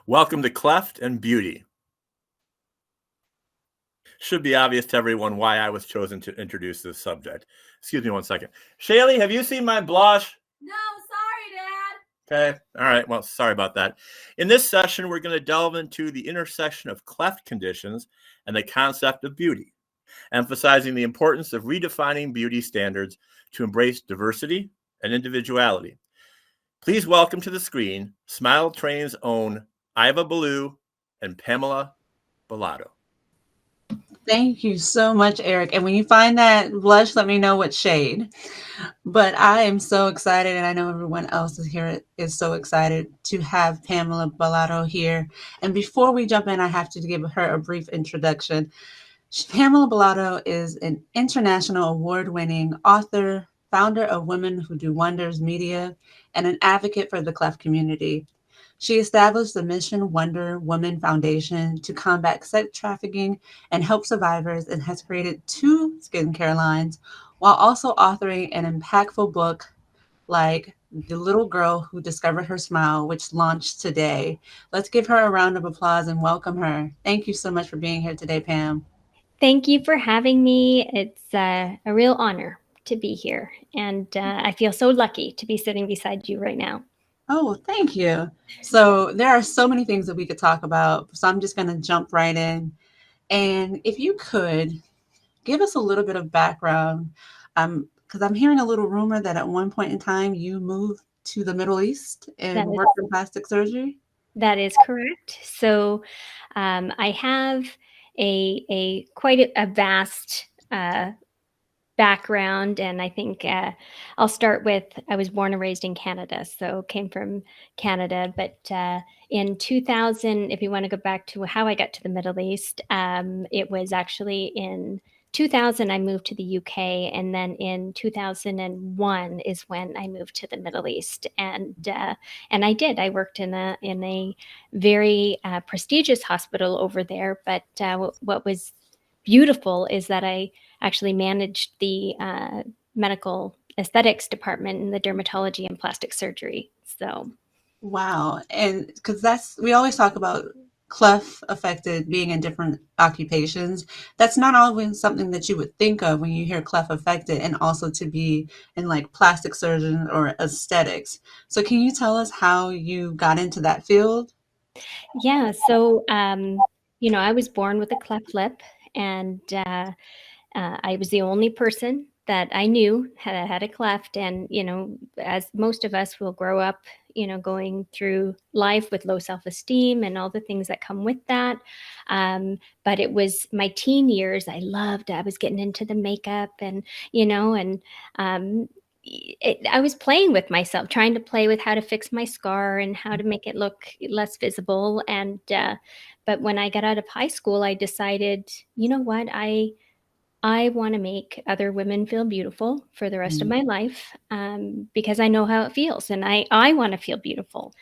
Welcome to Cleft and Beauty. Should be obvious to everyone why I was chosen to introduce this subject. Excuse me one second. Shaylee, have you seen my blush? No, sorry, Dad. Okay. All right. Well, sorry about that. In this session, we're going to delve into the intersection of cleft conditions and the concept of beauty, emphasizing the importance of redefining beauty standards to embrace diversity and individuality. Please welcome to the screen Smile Train's own Iva Ballou and Pamela Bellato. Thank you so much, Eric. And when you find that blush, let me know what shade. But I am so excited, and I know everyone else is so excited to have Pamela Bellato here. And before we jump in, I have to give her a brief introduction. Pamela Bellato is an international award-winning author, founder of Women Who Do Wonders Media, and an advocate for the cleft community. She established the Mission Wonder Woman Foundation to combat sex trafficking and help survivors, and has created 2 skincare lines while also authoring an impactful book like The Little Girl Who Discovered Her Smile, which launched today. Let's give her a round of applause and welcome her. Thank you so much for being here today, Pam. Thank you for having me. It's a real honor to be here. And I feel so lucky to be sitting beside you right now. Oh, thank you. So there are so many things that we could talk about. So I'm just going to jump right in. And if you could give us a little bit of background, because I'm hearing a little rumor that at one point in time you moved to the Middle East and worked in plastic surgery. That is correct. So I have a quite a vast background, and I think I'll start with, I was born and raised in Canada, so came from Canada, but in 2000, if you want to go back to how I got to the Middle East, it was actually in 2000 I moved to the UK, and then in 2001 is when I moved to the Middle East, and I worked in a very prestigious hospital over there, but what was beautiful is that I actually managed the medical aesthetics department in the dermatology and plastic surgery. So, wow. And because we always talk about cleft affected being in different occupations. That's not always something that you would think of when you hear cleft affected, and also to be in like plastic surgeon or aesthetics. So can you tell us how you got into that field? Yeah. So, I was born with a cleft lip, and I was the only person that I knew had a cleft. And, as most of us will grow up, going through life with low self-esteem and all the things that come with that. But it was my teen years. I was getting into the makeup and, I was playing with myself, trying to play with how to fix my scar and how to make it look less visible. And, but when I got out of high school, I decided, you know what, I want to make other women feel beautiful for the rest of my life, because I know how it feels, and I want to feel beautiful.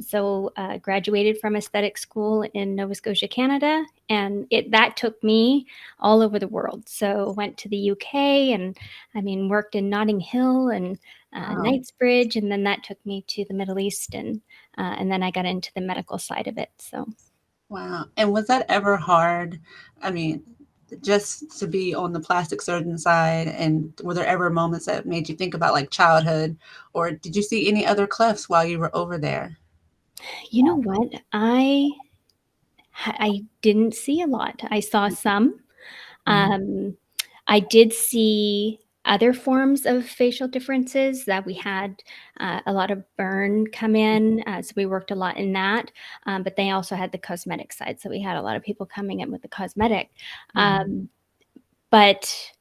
So graduated from aesthetic school in Nova Scotia, Canada, and that took me all over the world. So went to the UK, and worked in Notting Hill and Knightsbridge, and then that took me to the Middle East, and then I got into the medical side of it. So. Wow. And was that ever hard? Just to be on the plastic surgeon side, and were there ever moments that made you think about like childhood, or did you see any other clefts while you were over there? You know what? I didn't see a lot. I saw some. I did see other forms of facial differences that we had a lot of burn come in. So we worked a lot in that, but they also had the cosmetic side. So we had a lot of people coming in with the cosmetic. But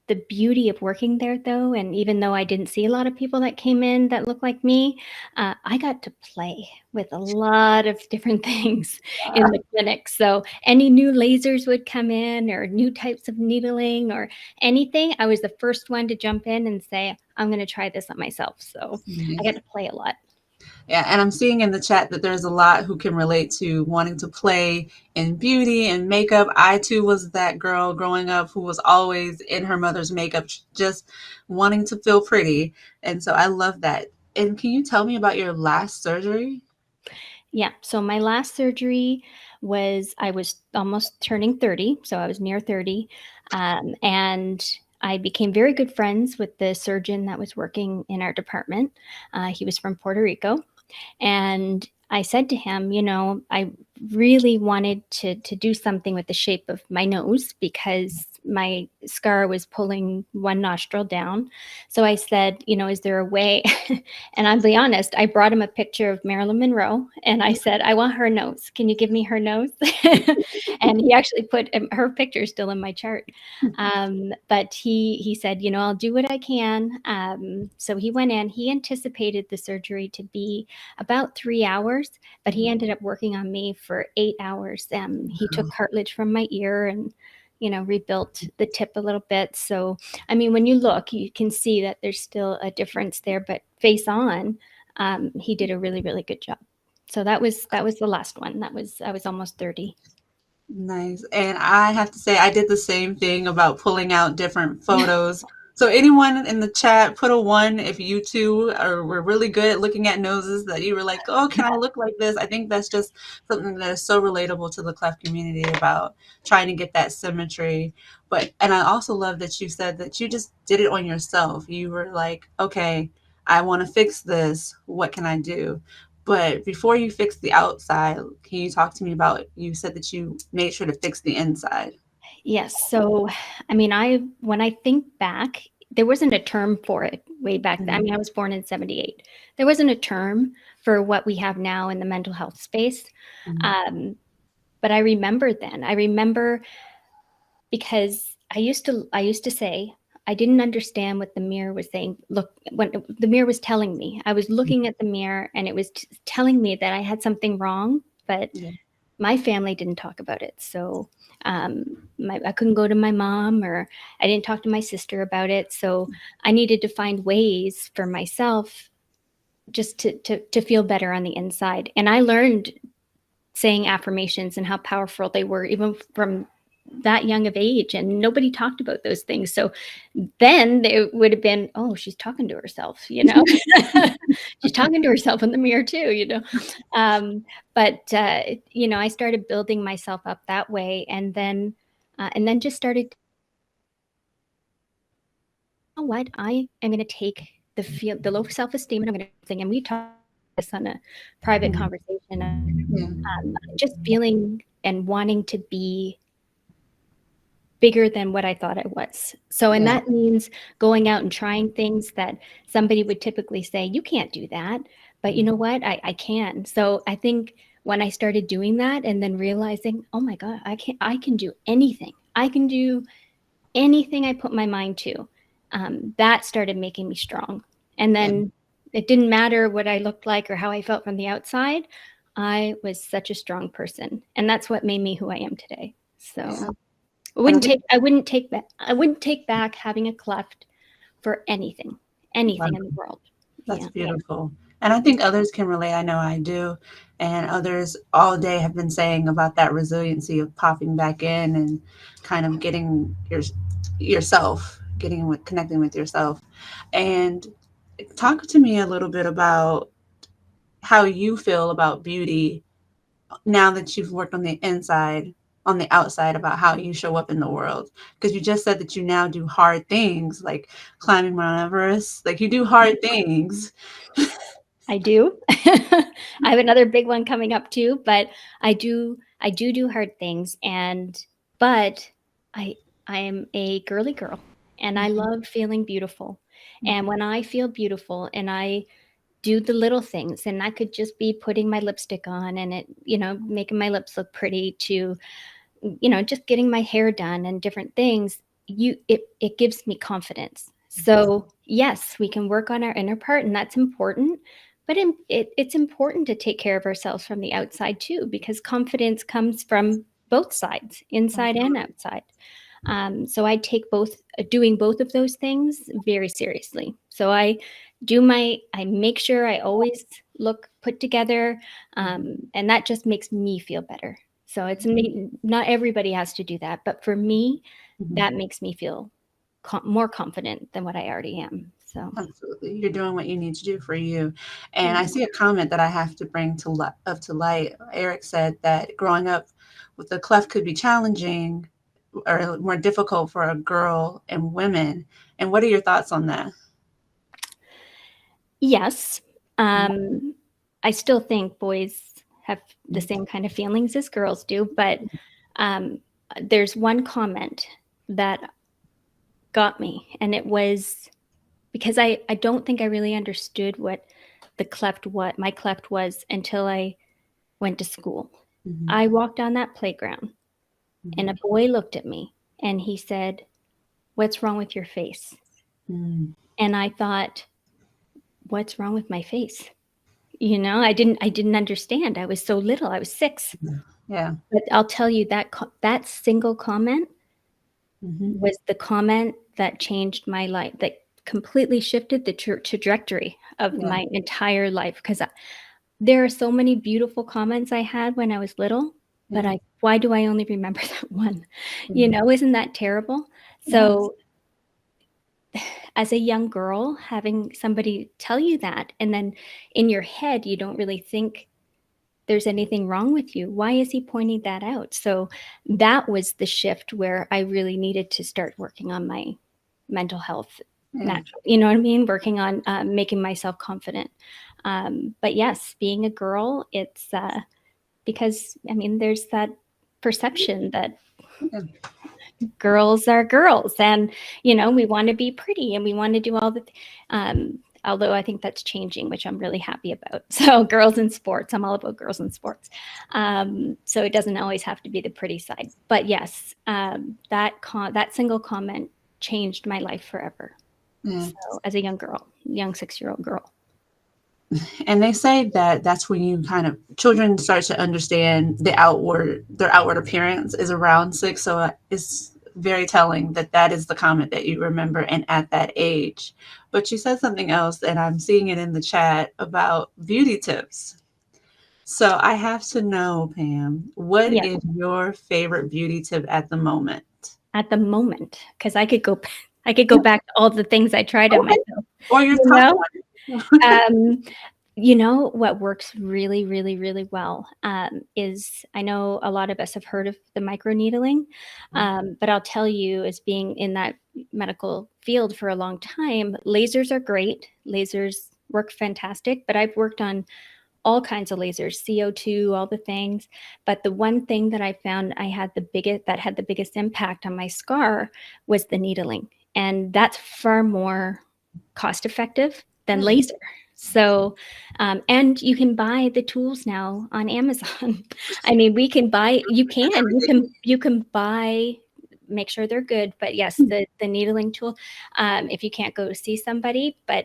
the beauty of working there, though, and even though I didn't see a lot of people that came in that looked like me, I got to play with a lot of different things in the clinic. So any new lasers would come in, or new types of needling or anything, I was the first one to jump in and say, I'm going to try this on myself. So I got to play a lot. Yeah, and I'm seeing in the chat that there's a lot who can relate to wanting to play in beauty and makeup. I too was that girl growing up who was always in her mother's makeup, just wanting to feel pretty. And so I love that. And can you tell me about your last surgery? Yeah. So my last surgery I was almost turning 30. So I was near 30. And I became very good friends with the surgeon that was working in our department. He was from Puerto Rico. And I said to him, I really wanted to do something with the shape of my nose because my scar was pulling one nostril down. So I said, is there a way? And I'll be honest, I brought him a picture of Marilyn Monroe and I said, I want her nose. Can you give me her nose? And he actually put her picture still in my chart. But he said, I'll do what I can. So he went in, he anticipated the surgery to be about 3 hours, but he ended up working on me for 8 hours. He took cartilage from my ear and, rebuilt the tip a little bit. So, I mean, when you look, you can see that there's still a difference there, but face on, he did a really, really good job. So that was the last one. I was almost 30. Nice. And I have to say, I did the same thing about pulling out different photos. So anyone in the chat, put a 1 if you two were really good at looking at noses, that you were like, oh, can I look like this? I think that's just something that is so relatable to the cleft community about trying to get that symmetry. And I also love that you said that you just did it on yourself. You were like, okay, I want to fix this. What can I do? But before you fix the outside, can you talk to me about, you said that you made sure to fix the inside? Yes. So, I mean, when I think back, there wasn't a term for it way back then. I mean, I was born in 78. There wasn't a term for what we have now in the mental health space. But I remember then. I remember because I used to say, I didn't understand what the mirror was saying. Look, when the mirror was telling me, I was looking at the mirror and it was telling me that I had something wrong, but my family didn't talk about it. So I couldn't go to my mom, or I didn't talk to my sister about it. So I needed to find ways for myself just to feel better on the inside. And I learned saying affirmations and how powerful they were, even from that young of age, and nobody talked about those things. So then it would have been, oh, she's talking to herself, she's talking to herself in the mirror too, but I started building myself up that way, and then just started, you know what, I am going to take the low self-esteem, and I'm going to, and we talked this on a private conversation, just feeling and wanting to be bigger than what I thought I was. So, and that means going out and trying things that somebody would typically say, you can't do that. But you know what? I can. So I think when I started doing that and then realizing, oh my God, I can do anything. I can do anything I put my mind to. That started making me strong. And then it didn't matter what I looked like or how I felt from the outside. I was such a strong person. And that's what made me who I am today. So I wouldn't take back having a cleft for anything in the world. That's beautiful. And I think others can relate. I know I do. And others all day have been saying about that resiliency of popping back in and kind of getting yourself, connecting with yourself. And talk to me a little bit about how you feel about beauty now that you've worked on the inside, on the outside, about how you show up in the world. Because you just said that you now do hard things like climbing Mount Everest. Like, you do hard things. I do. I have another big one coming up too, but I do hard things. But I am a girly girl, and I love feeling beautiful. And when I feel beautiful and I do the little things, and that could just be putting my lipstick on and it, making my lips look pretty, to, just getting my hair done and different things, it gives me confidence. So yes, we can work on our inner part, and that's important, but it's important to take care of ourselves from the outside too, because confidence comes from both sides, inside and outside. So I take doing both of those things very seriously. So I make sure I always look put together, and that just makes me feel better. So it's not everybody has to do that, but for me, that makes me feel more confident than what I already am. So Absolutely. You're doing what you need to do for you. And I see a comment that I have to bring up to light. Eric said that growing up with a cleft could be challenging or more difficult for a girl and women. And what are your thoughts on that? yes, I still think boys have the same kind of feelings as girls do, but there's one comment that got me, and it was because I don't think I really understood what my cleft was until I went to school. Mm-hmm. I walked on that playground and a boy looked at me and he said, "What's wrong with your face?" Mm-hmm. And I thought, what's wrong with my face? You know, I didn't understand. I was so little. I was 6. Yeah. But I'll tell you that single comment Mm-hmm. was the comment that changed my life, that completely shifted the trajectory of my entire life. Because there are so many beautiful comments I had when I was little, but why do I only remember that one? You know, isn't that terrible? So as a young girl, having somebody tell you that, and then in your head, you don't really think there's anything wrong with you. Why is he pointing that out? So that was the shift where I really needed to start working on my mental health naturally. You know what I mean? Working on making myself confident. But yes, being a girl, it's because, I mean, there's that perception that girls are girls and, you know, we want to be pretty and we want to do all the, although I think that's changing, which I'm really happy about. So girls in sports, I'm all about girls in sports. So it doesn't always have to be the pretty side, but yes, that single comment changed my life forever. So as a young 6-year-old girl. And they say that that's when you children start to understand their outward appearance is around 6. So it's very telling that that is the comment that you remember and at that age. But you said something else, and I'm seeing it in the chat about beauty tips. So I have to know, Pam, what is your favorite beauty tip at the moment? At the moment, because I could go back to all the things I tried on myself. Or your top one. You know what works really, really, really well is, I know a lot of us have heard of the microneedling, but I'll tell you, as being in that medical field for a long time, lasers are great. Lasers work fantastic, but I've worked on all kinds of lasers, CO2, all the things. But the one thing that I found had the biggest impact on my scar was the needling. And that's far more cost effective than laser. So, and you can buy the tools now on Amazon. I mean, you can buy, make sure they're good, but yes, the needling tool, if you can't go to see somebody, but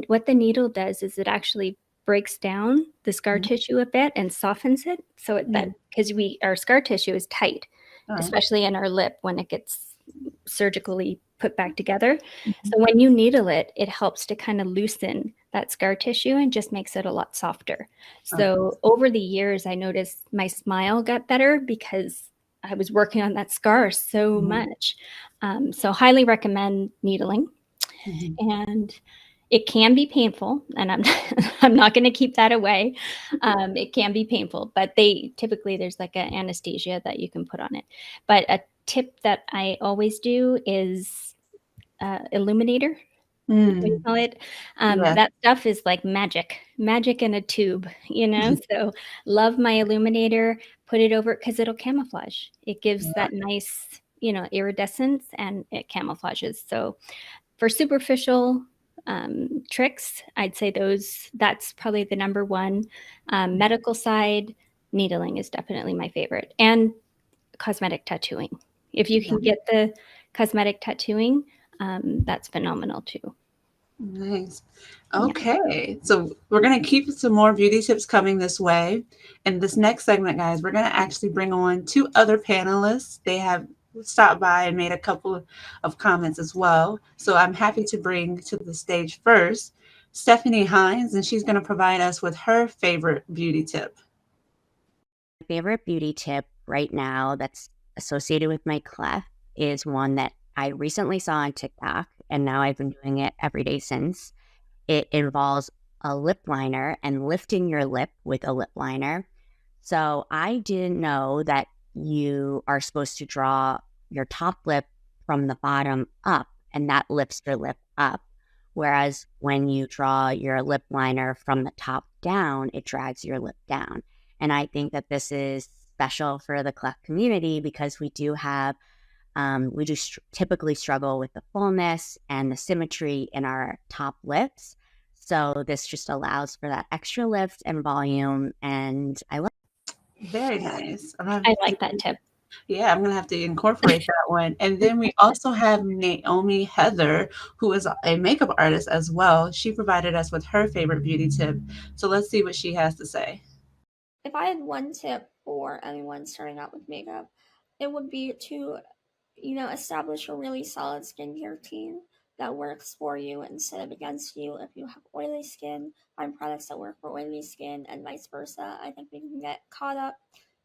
what the needle does is it actually breaks down the scar tissue a bit and softens it. So because our scar tissue is tight, especially in our lip when it gets surgically put back together. So when you needle it, it helps to kind of loosen that scar tissue and just makes it a lot softer. So over the years, I noticed my smile got better because I was working on that scar so much. So highly recommend needling. And it can be painful, and I'm not going to keep that away. It can be painful, but there's like an anesthesia that you can put on it. But a tip that I always do is illuminator. What do you call it? That stuff is like magic in a tube, you know? So love my illuminator, put it over, because it'll camouflage. It gives that nice, you know, iridescence, and it camouflages. So for superficial tricks, I'd say that's probably the number one. Medical side, needling is definitely my favorite. And cosmetic tattooing. If you can get the cosmetic tattooing, that's phenomenal too. Nice. Okay. So we're going to keep some more beauty tips coming this way. And this next segment, guys, we're going to actually bring on 2 other panelists. They have stopped by and made a couple of comments as well. So I'm happy to bring to the stage first Stephanie Hines, and she's going to provide us with her favorite beauty tip. Favorite beauty tip right now that's associated with my cleft is one that I recently saw on TikTok, and now I've been doing it every day since. It involves a lip liner and lifting your lip with a lip liner. So I didn't know that you are supposed to draw your top lip from the bottom up, and that lifts your lip up. Whereas when you draw your lip liner from the top down, it drags your lip down. And I think that this is special for the cleft community because we do have, typically struggle with the fullness and the symmetry in our top lips. So this just allows for that extra lift and volume, and I love it. Very nice. I like that tip. Yeah, I'm going to have to incorporate that one. And then we also have Naomi Heather, who is a makeup artist as well. She provided us with her favorite beauty tip. So let's see what she has to say. If I had one tip for anyone starting out with makeup, it would be to, establish a really solid skincare routine that works for you instead of against you. If you have oily skin, find products that work for oily skin and vice versa. I think we can get caught up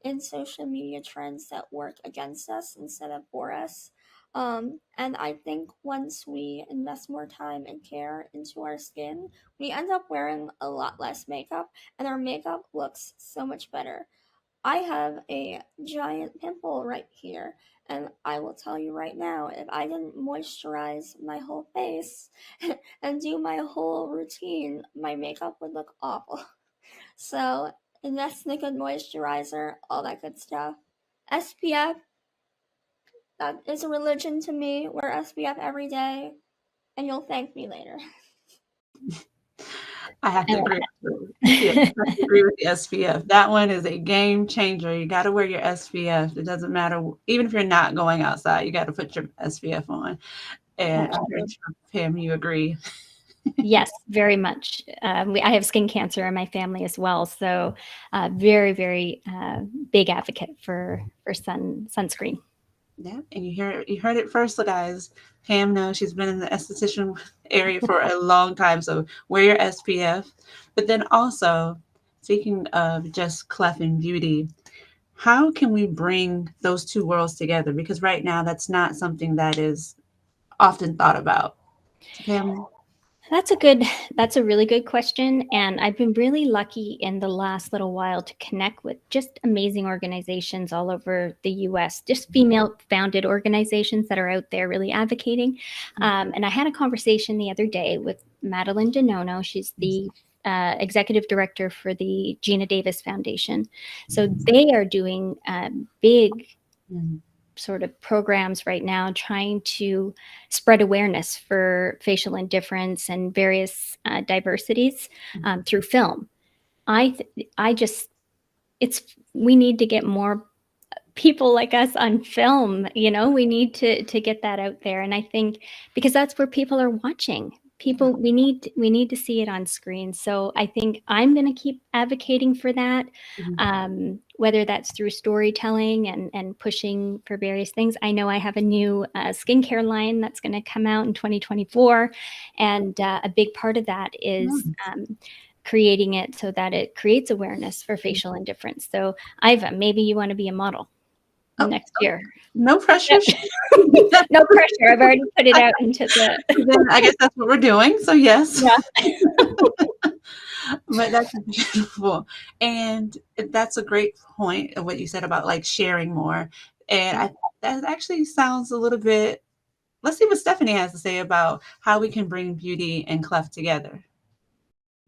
in social media trends that work against us instead of for us. And I think once we invest more time and care into our skin, we end up wearing a lot less makeup, and our makeup looks so much better. I have a giant pimple right here, and I will tell you right now, if I didn't moisturize my whole face and do my whole routine, my makeup would look awful. So invest in a good moisturizer, all that good stuff. SPF, that is a religion to me. Wear SPF every day, and you'll thank me later. I have to agree. Yes, I agree with the SPF. That one is a game changer. You got to wear your SPF. It doesn't matter, even if you're not going outside, you got to put your SPF on. And I'm sure, Pam, you agree. Yes, very much. I have skin cancer in my family as well, so very, very big advocate for sunscreen. Yeah, and you heard it first, guys. Pam knows, she's been in the esthetician area for a long time, so wear your SPF. But then also, speaking of just Cleft and Beauty, how can we bring those two worlds together? Because right now, that's not something that is often thought about. Pam? That's a really good question. And I've been really lucky in the last little while to connect with just amazing organizations all over the US, just female founded organizations that are out there really advocating. And I had a conversation the other day with Madeline DeNono. She's the executive director for the Gina Davis Foundation. So they are doing big sort of programs right now trying to spread awareness for facial indifference and various diversities through film. We need to get more people like us on film. We need to get that out there. And I think because that's where people are watching. We need to see it on screen. So I think I'm going to keep advocating for that, whether that's through storytelling and pushing for various things. I know I have a new skincare line that's going to come out in 2024. And a big part of that is creating it so that it creates awareness for facial indifference. So Iva, maybe you want to be a model next year. No pressure. No pressure. I've already put it out into the. Then I guess that's what we're doing. So yes. Yeah. But that's beautiful. And that's a great point of what you said about like sharing more. And that actually sounds a little bit, let's see what Stephanie has to say about how we can bring beauty and cleft together.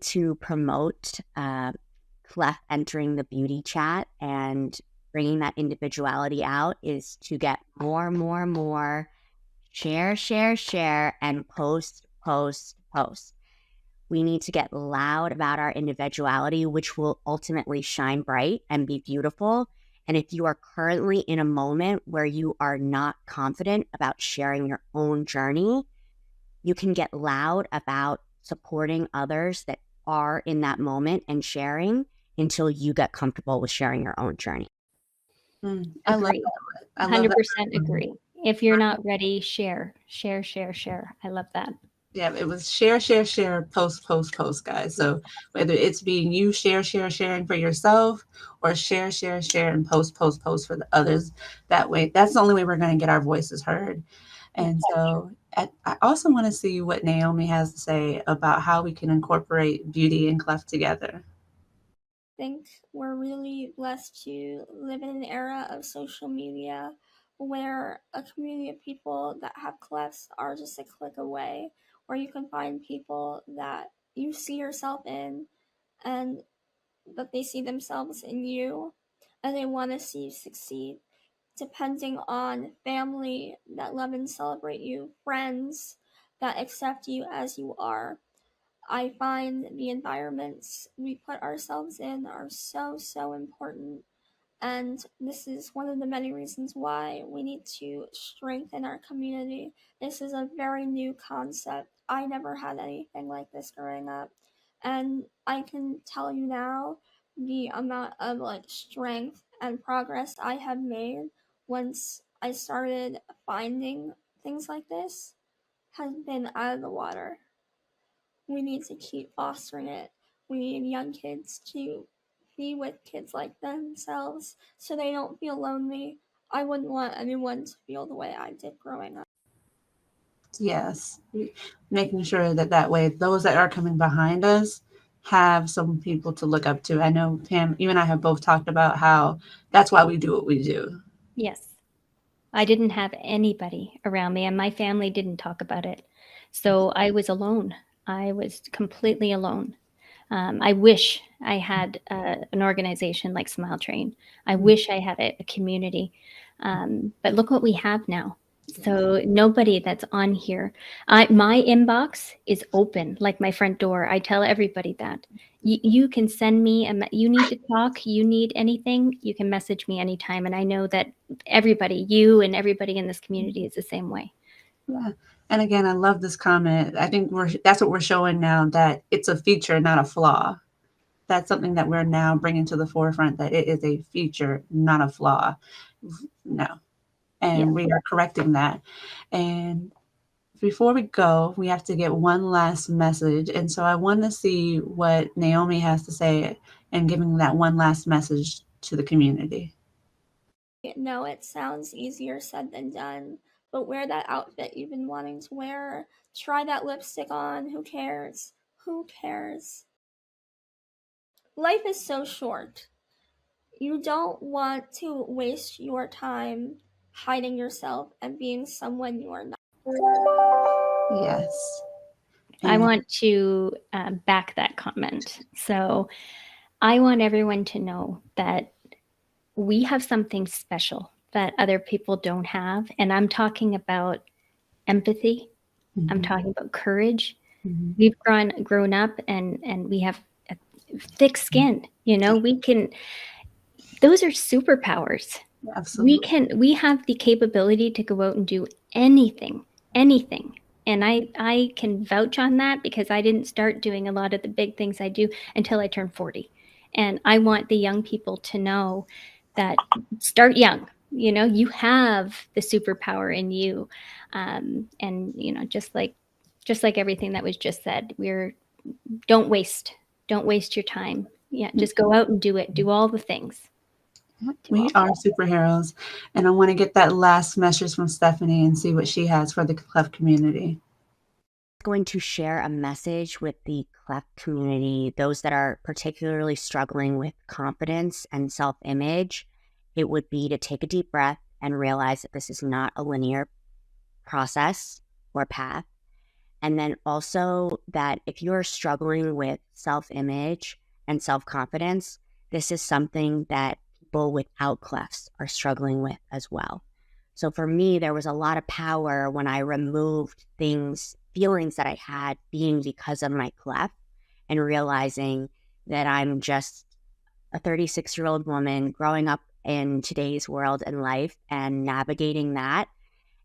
To promote cleft entering the beauty chat and bringing that individuality out is to get more share, and post. We need to get loud about our individuality, which will ultimately shine bright and be beautiful. And if you are currently in a moment where you are not confident about sharing your own journey, you can get loud about supporting others that are in that moment and sharing until you get comfortable with sharing your own journey. I love that. 100% agree. If you're not ready, share. I love that. Yeah, it was share, post, guys. So whether it's being you sharing for yourself or share, and post for the others, that way, that's the only way we're going to get our voices heard. And so I also want to see what Naomi has to say about how we can incorporate beauty and cleft together. I think we're really blessed to live in an era of social media where a community of people that have clefts are just a click away, where you can find people that you see yourself in and that they see themselves in you and they want to see you succeed, depending on family that love and celebrate you, friends that accept you as you are. I find the environments we put ourselves in are so, so important. And this is one of the many reasons why we need to strengthen our community. This is a very new concept. I never had anything like this growing up. And I can tell you now the amount of strength and progress I have made once I started finding things like this has been out of the water. We need to keep fostering it. We need young kids to be with kids like themselves so they don't feel lonely. I wouldn't want anyone to feel the way I did growing up. Yes, making sure that way those that are coming behind us have some people to look up to. I know Pam, you and I have both talked about how that's why we do what we do. Yes. I didn't have anybody around me, and my family didn't talk about it. So I was alone. I was completely alone. I wish I had an organization like Smile Train. I wish I had a community. But look what we have now. So nobody that's on here. My inbox is open, like my front door. I tell everybody that. You can send me, you need to talk, you need anything, you can message me anytime. And I know that everybody, you and everybody in this community is the same way. Yeah. And again, I love this comment. I think that's what we're showing now, that it's a feature, not a flaw. That's something that we're now bringing to the forefront, that it is a feature, not a flaw. No. And Yeah. we are correcting that. And before we go, we have to get one last message. And so I want to see what Naomi has to say and giving that one last message to the community. No, it sounds easier said than done, but wear that outfit you've been wanting to wear. Try that lipstick on. Who cares? Who cares? Life is so short. You don't want to waste your time hiding yourself and being someone you are not. Yes. I want to back that comment. So I want everyone to know that we have something special that other people don't have. And I'm talking about empathy. Mm-hmm. I'm talking about courage. Mm-hmm. We've grown up and we have a thick skin. You know, we can, those are superpowers. Absolutely. We have the capability to go out and do anything. And I can vouch on that because I didn't start doing a lot of the big things I do until I turned 40. And I want the young people to know that start young. You know, you have the superpower in you. And, you know, just like everything that was just said, don't waste your time. Yeah, just go out and do it. Do all the things. We are superheroes. And I want to get that last message from Stephanie and see what she has for the cleft community. Going to share a message with the cleft community, those that are particularly struggling with confidence and self-image. It would be to take a deep breath and realize that this is not a linear process or path. And then also that if you're struggling with self-image and self-confidence, this is something that people without clefts are struggling with as well. So for me, there was a lot of power when I removed feelings that I had being because of my cleft, and realizing that I'm just a 36-year-old woman growing up in today's world and life and navigating that.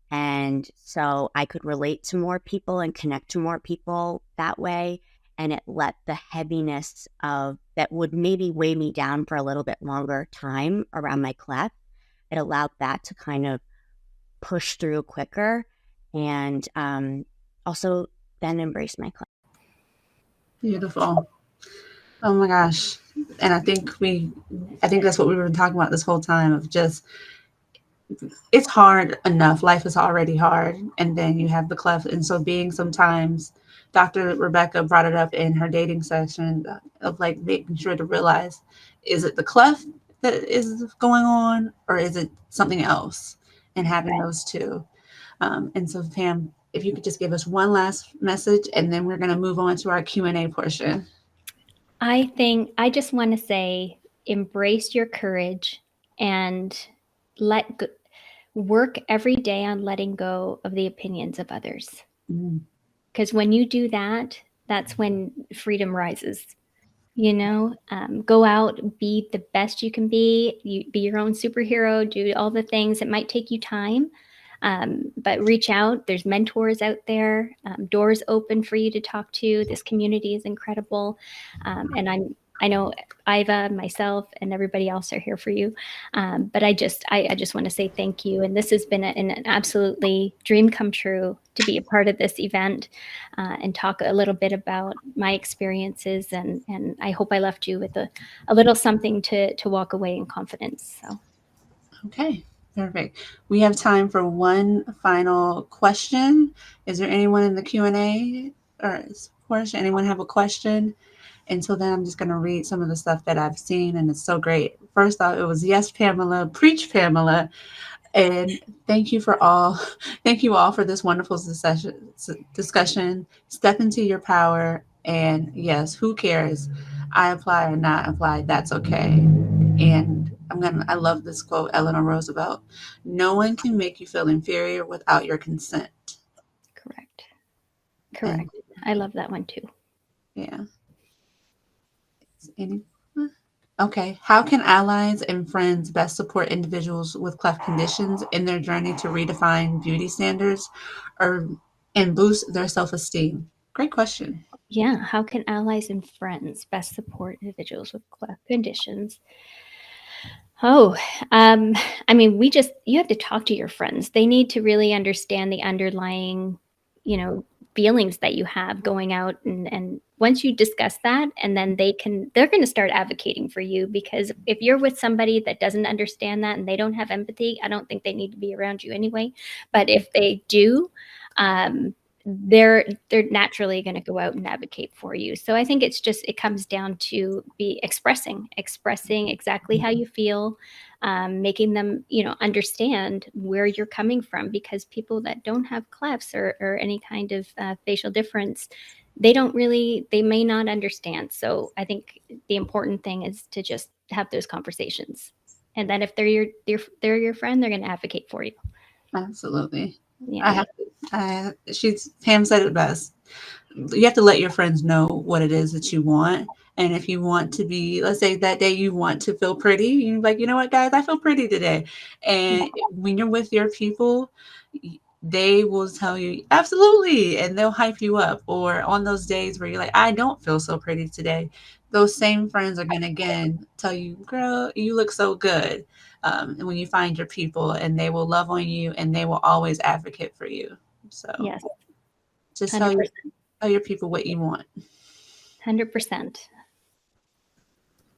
And so I could relate to more people and connect to more people that way. And it let the heaviness of that would maybe weigh me down for a little bit longer time around my cleft. It allowed that to kind of push through quicker, and also then embrace my cleft. Beautiful. Oh my gosh. And I think that's what we were talking about this whole time, of just it's hard enough. Life is already hard. And then you have the cleft. And so being sometimes, Dr. Rebecca brought it up in her dating session of like making sure to realize, is it the cleft that is going on or is it something else? And having those two. And so Pam, if you could just give us one last message and then we're going to move on to our Q&A portion. I just want to say, embrace your courage and work every day on letting go of the opinions of others. Because when you do that, that's when freedom rises. Go out, be the best you can be. Be your own superhero, do all the things. It might take you time, but reach out. There's mentors out there, doors open for you to talk to. This community is incredible. And I know Iva, myself, and everybody else are here for you. But I just want to say thank you. And this has been an absolutely dream come true to be a part of this event and talk a little bit about my experiences. And I hope I left you with a little something to walk away in confidence. So. Okay, perfect. We have time for one final question. Is there anyone in the Q&A or portion? Anyone have a question? Until then, I'm just going to read some of the stuff that I've seen, and it's so great. First off, it was yes, Pamela, preach, Pamela, and thank you all for this wonderful discussion. Step into your power, and yes, who cares? I apply or not apply, that's okay. And I love this quote, Eleanor Roosevelt. No one can make you feel inferior without your consent. Correct. I love that one too. Yeah. Okay. How can allies and friends best support individuals with cleft conditions in their journey to redefine beauty standards and boost their self-esteem? Great question. Yeah. How can allies and friends best support individuals with cleft conditions? Oh, you have to talk to your friends. They need to really understand the underlying, feelings that you have going out. And once you discuss that, and then they're going to start advocating for you, because if you're with somebody that doesn't understand that and they don't have empathy, I don't think they need to be around you anyway. But if they do, they're naturally going to go out and advocate for you. So I think it comes down to expressing exactly how you feel, making them, understand where you're coming from, because people that don't have clefts or any kind of facial difference, they may not understand. So I think the important thing is to just have those conversations. And then if they're your friend, they're going to advocate for you. Absolutely. Yeah. Pam said it best. You have to let your friends know what it is that you want. And if you want to be, let's say that day you want to feel pretty, you're like, you know what, guys, I feel pretty today. And when you're with your people, they will tell you, absolutely. And they'll hype you up. Or on those days where you're like, I don't feel so pretty today, those same friends are going to again tell you, girl, you look so good. And when you find your people, and they will love on you and they will always advocate for you. So yes, just tell your people what you want. 100%.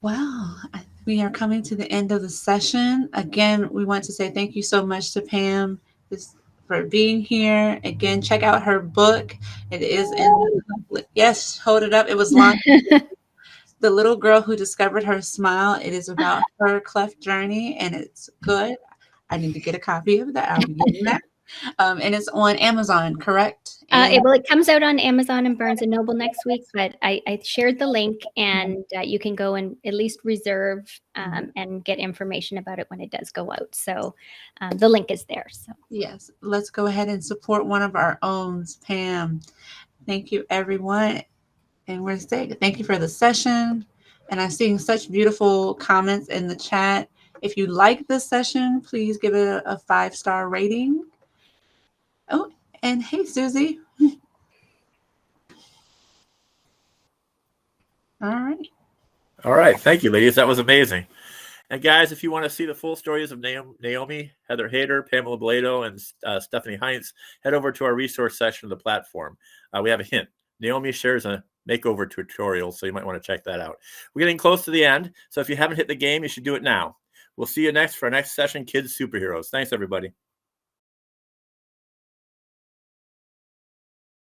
Well, we are coming to the end of the session. Again, we want to say thank you so much to Pam for being here. Again, check out her book. It is yes, hold it up. It was launched. The Little Girl Who Discovered Her Smile. It is about her cleft journey, and it's good. I need to get a copy of that. I'll be getting that. And it's on Amazon, correct? It comes out on Amazon and Barnes & Noble next week, but I shared the link, and you can go and at least reserve and get information about it when it does go out. So the link is there. So yes, let's go ahead and support one of our own, Pam. Thank you, everyone. And we're saying thank you for the session. And I'm seeing such beautiful comments in the chat. If you like this session, please give it a 5-star rating. Oh, and hey, Susie. All right. Thank you, ladies. That was amazing. And guys, if you want to see the full stories of Naomi, Heather Hayter, Pamela Blado, and Stephanie Heinz, head over to our resource section of the platform. We have a hint. Naomi shares a makeover tutorial, so you might want to check that out. We're getting close to the end, so if you haven't hit the game, you should do it now. We'll see you next for our next session, Kids Superheroes. Thanks, everybody.